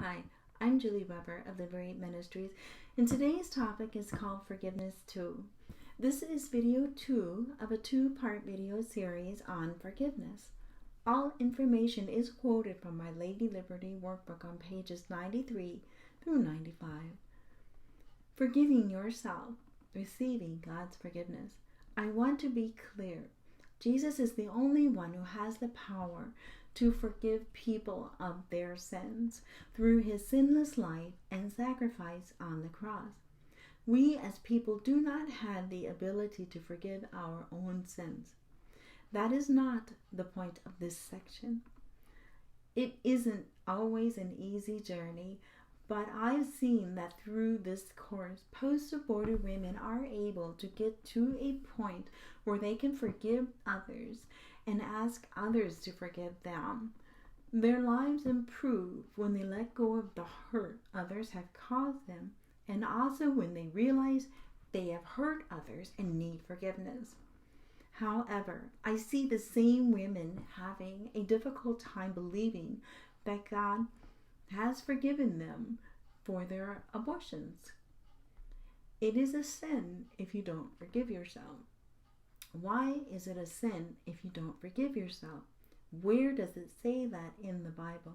Hi, I'm Julie Weber of Liberate Ministries, and today's topic is called Forgiveness 2. This is video 2 of a two-part video series on forgiveness. All information is quoted from my Lady Liberty workbook on pages 93 through 95. Forgiving yourself, receiving God's forgiveness. I want to be clear. Jesus is the only one who has the power to forgive people of their sins through his sinless life and sacrifice on the cross. We as people do not have the ability to forgive our own sins. That is not the point of this section. It isn't always an easy journey, but I've seen that through this course, post-abortive women are able to get to a point where they can forgive others and ask others to forgive them. Their lives improve when they let go of the hurt others have caused them, and also when they realize they have hurt others and need forgiveness. However, I see the same women having a difficult time believing that God has forgiven them for their abortions. It is a sin if you don't forgive yourself. Why is it a sin if you don't forgive yourself? Where does it say that in the Bible?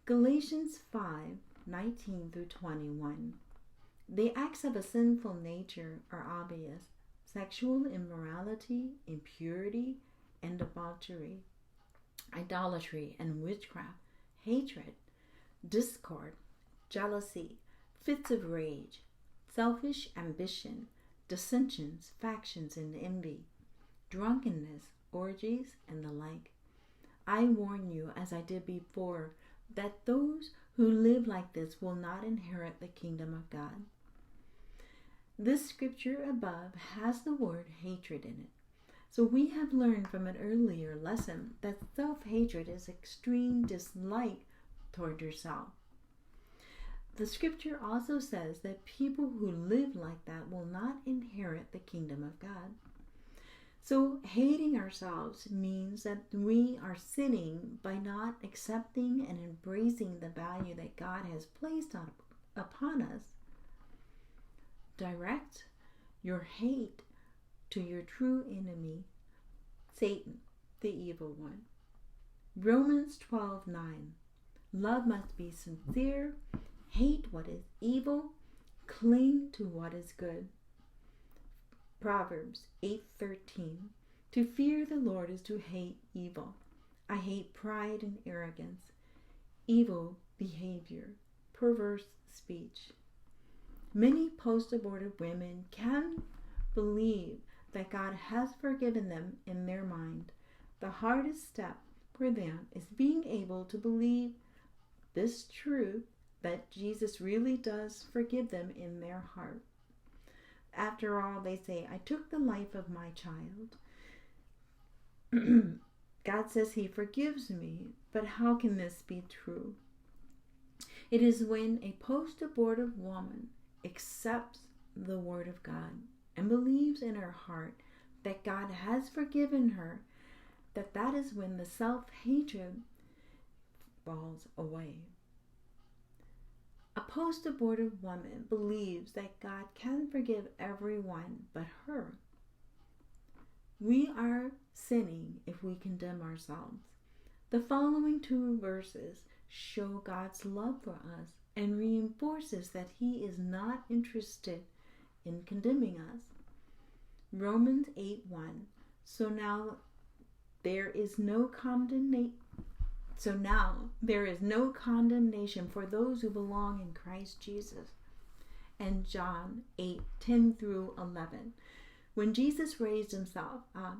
Galatians 5:19 through 21. The acts of a sinful nature are obvious: sexual immorality, impurity, and debauchery, idolatry and witchcraft, hatred, discord, jealousy, fits of rage, selfish ambition, dissensions, factions, and envy, drunkenness, orgies, and the like. I warn you, as I did before, that those who live like this will not inherit the kingdom of God. This scripture above has the word hatred in it. So we have learned from an earlier lesson that self-hatred is extreme dislike toward yourself. The scripture also says that people who live like that will not inherit the kingdom of God. So hating ourselves means that we are sinning by not accepting and embracing the value that God has placed upon us. Direct your hate to your true enemy, Satan, the evil one. Romans 12:9. Love must be sincere. Hate what is evil, cling to what is good. Proverbs 8:13. To fear the Lord is to hate evil. I hate pride and arrogance, evil behavior, perverse speech. Many post-abortive women can believe that God has forgiven them in their mind. The hardest step for them is being able to believe this truth, that Jesus really does forgive them in their heart. After all, they say, I took the life of my child. God says he forgives me, but how can this be true? It is when a post-abortive woman accepts the word of God and believes in her heart that God has forgiven her, that is when the self-hatred falls away. A post-abortive woman believes that God can forgive everyone but her. We are sinning if we condemn ourselves. The following two verses show God's love for us and reinforces that he is not interested in condemning us. Romans 8:1. So now there is no condemnation for those who belong in Christ Jesus. And John 8:10 through 11. When Jesus raised himself up,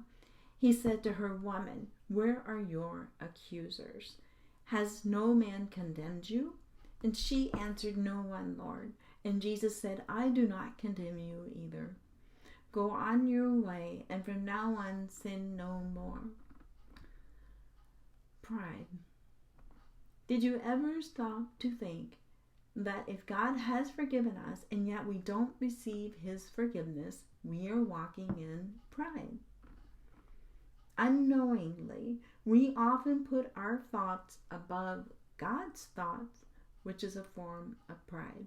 he said to her, Woman, where are your accusers? Has no man condemned you? And she answered, No one, Lord. And Jesus said, I do not condemn you either. Go on your way, and from now on sin no more. Pride. Did you ever stop to think that if God has forgiven us and yet we don't receive his forgiveness, we are walking in pride? Unknowingly, we often put our thoughts above God's thoughts which is a form of pride.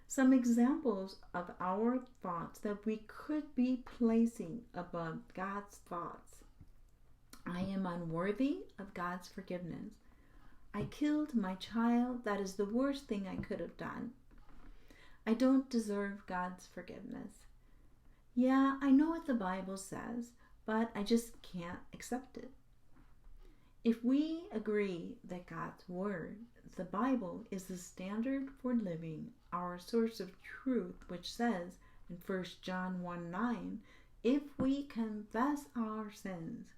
Some examples of our thoughts that we could be placing above God's thoughts. I am unworthy of God's forgiveness. I killed my child. That is the worst thing I could have done. I don't deserve God's forgiveness. Yeah, I know what the Bible says, but I just can't accept it. If we agree that God's Word, the Bible, is the standard for living, our source of truth, which says in 1 John 1:9, if we confess our sins,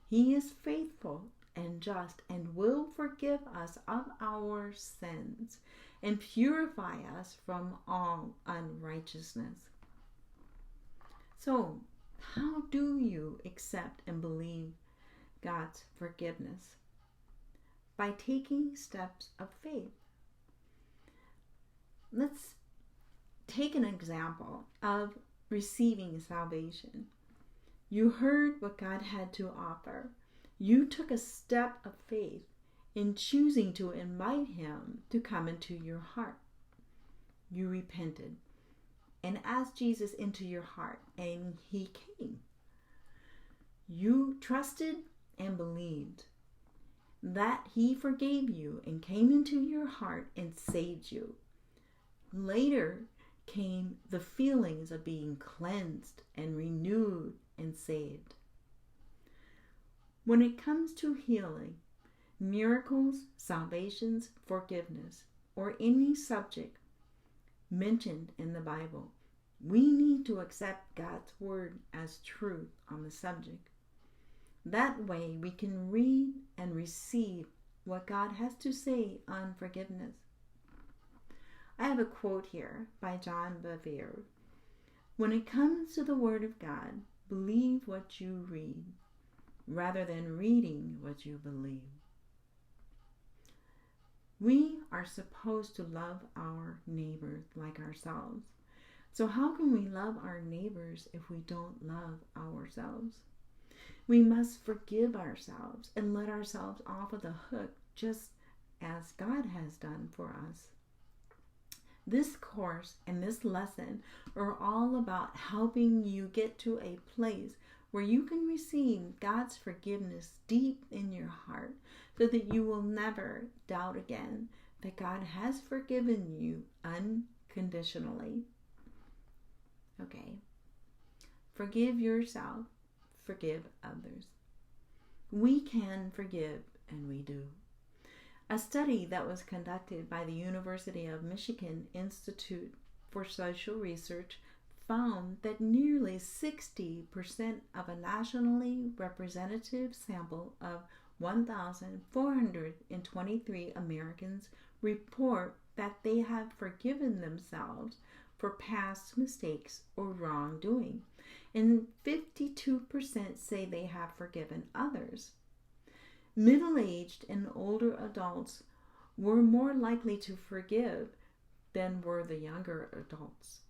He is faithful and just and will forgive us of our sins and purify us from all unrighteousness. So, how do you accept and believe God's forgiveness? By taking steps of faith. Let's take an example of receiving salvation. You heard what God had to offer. You took a step of faith in choosing to invite Him to come into your heart. You repented and asked Jesus into your heart, and He came. You trusted and believed that He forgave you and came into your heart and saved you. Later came the feelings of being cleansed and renewed and saved. When it comes to healing, miracles, salvations, forgiveness, or any subject mentioned in the Bible, we need to accept God's Word as truth on the subject. That way we can read and receive what God has to say on forgiveness. I have a quote here by John Bevere. When it comes to the Word of God, believe what you read rather than reading what you believe. We are supposed to love our neighbors like ourselves. So how can we love our neighbors if we don't love ourselves? We must forgive ourselves and let ourselves off of the hook just as God has done for us. This course and this lesson are all about helping you get to a place where you can receive God's forgiveness deep in your heart so that you will never doubt again that God has forgiven you unconditionally. Okay. Forgive yourself. Forgive others. We can forgive, and we do. A study that was conducted by the University of Michigan Institute for Social Research found that nearly 60% of a nationally representative sample of 1,423 Americans report that they have forgiven themselves for past mistakes or wrongdoing, and 52% say they have forgiven others. Middle-aged and older adults were more likely to forgive than were the younger adults.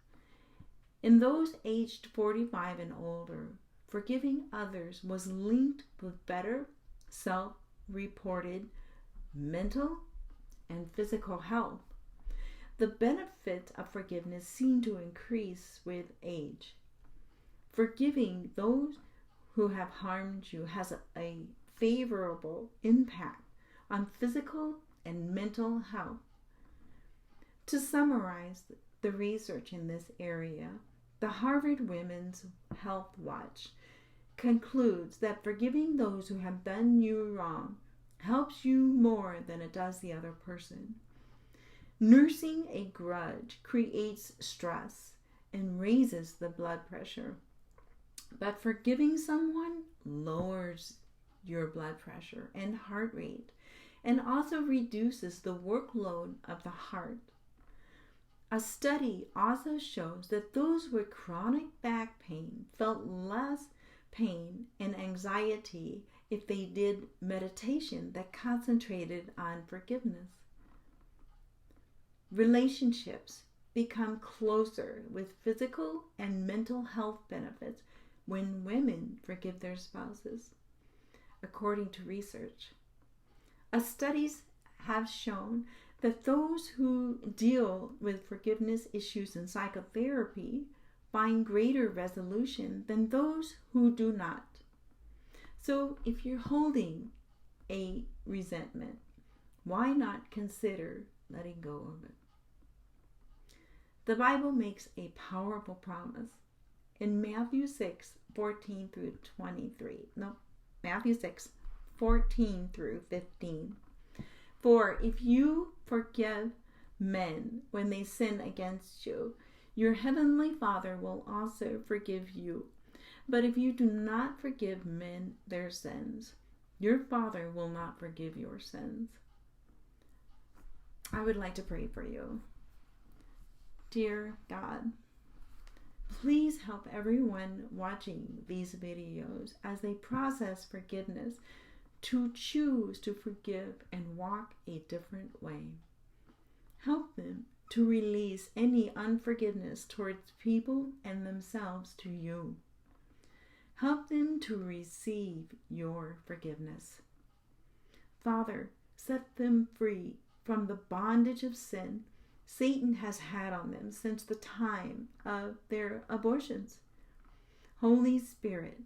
In those aged 45 and older, forgiving others was linked with better self-reported mental and physical health. The benefits of forgiveness seem to increase with age. Forgiving those who have harmed you has a favorable impact on physical and mental health. To summarize the research in this area, the Harvard Women's Health Watch concludes that forgiving those who have done you wrong helps you more than it does the other person. Nursing a grudge creates stress and raises the blood pressure, but forgiving someone lowers your blood pressure and heart rate and also reduces the workload of the heart. A study also shows that those with chronic back pain felt less pain and anxiety if they did meditation that concentrated on forgiveness. Relationships become closer with physical and mental health benefits when women forgive their spouses, according to research. Studies have shown that those who deal with forgiveness issues in psychotherapy find greater resolution than those who do not. So if you're holding a resentment, why not consider letting go of it? The Bible makes a powerful promise in Matthew 6:14 through 23. No, Matthew 6:14 through 15. For if you forgive men when they sin against you, your heavenly Father will also forgive you. But if you do not forgive men their sins, your Father will not forgive your sins. I would like to pray for you. Dear God, please help everyone watching these videos as they process forgiveness to choose to forgive and walk a different way. Help them to release any unforgiveness towards people and themselves to you. Help them to receive your forgiveness. Father, set them free from the bondage of sin Satan has had on them since the time of their abortions. Holy Spirit,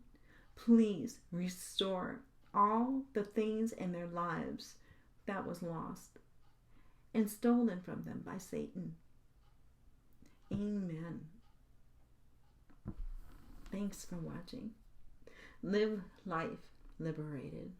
please restore all the things in their lives that was lost and stolen from them by Satan. Amen. Thanks for watching. Live life liberated.